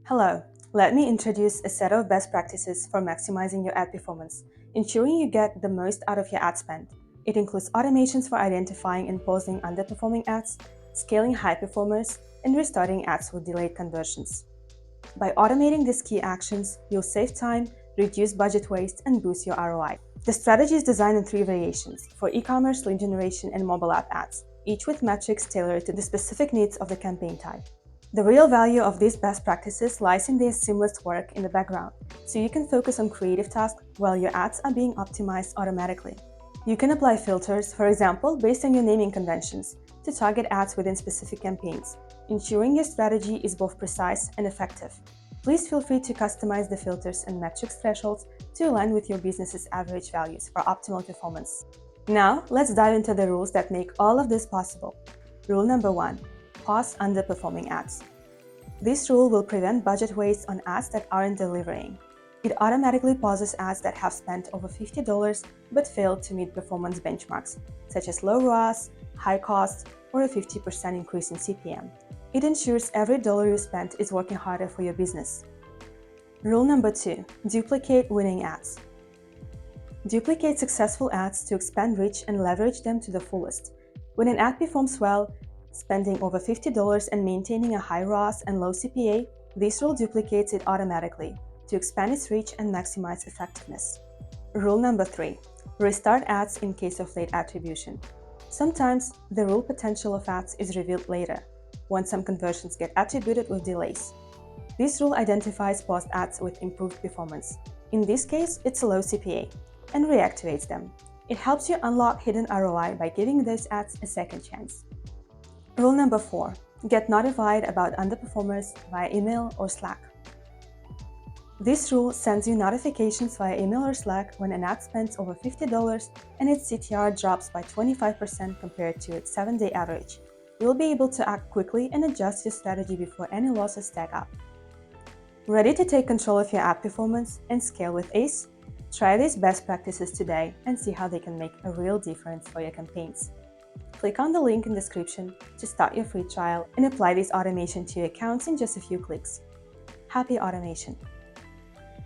Hello, let me introduce a set of best practices for maximizing your ad performance, ensuring you get the most out of your ad spend. It includes automations for identifying and pausing underperforming ads, scaling high performers, and restarting ads with delayed conversions. By automating these key actions, you'll save time, reduce budget waste, and boost your ROI. The strategy is designed in three variations for e-commerce, lead generation, and mobile app ads, each with metrics tailored to the specific needs of the campaign type. The real value of these best practices lies in their seamless work in the background, so you can focus on creative tasks while your ads are being optimized automatically. You can apply filters, for example, based on your naming conventions, to target ads within specific campaigns, ensuring your strategy is both precise and effective. Please feel free to customize the filters and metrics thresholds to align with your business's average values for optimal performance. Now, let's dive into the rules that make all of this possible. Rule number 1. Pause underperforming ads. This rule will prevent budget waste on ads that aren't delivering. It automatically pauses ads that have spent over $50 but failed to meet performance benchmarks, such as low ROAS, high costs, or a 50% increase in CPM. It ensures every dollar you spent is working harder for your business. Rule number 2. Duplicate winning ads. Duplicate successful ads to expand reach and leverage them to the fullest. When an ad performs well, spending over $50 and maintaining a high ROAS and low CPA, this rule duplicates it automatically to expand its reach and maximize effectiveness. Rule number 3. Restart ads in case of late attribution. Sometimes, the real potential of ads is revealed later, when some conversions get attributed with delays. This rule identifies paused ads with improved performance. In this case, it's a low CPA, and reactivates them. It helps you unlock hidden ROI by giving those ads a second chance. Rule number 4. Get notified about underperformers via email or Slack. This rule sends you notifications via email or Slack when an ad spends over $50 and its CTR drops by 25% compared to its 7-day average. You'll be able to act quickly and adjust your strategy before any losses stack up. Ready to take control of your ad performance and scale with ACE? Try these best practices today and see how they can make a real difference for your campaigns. Click on the link in the description to start your free trial and apply this automation to your accounts in just a few clicks. Happy automation!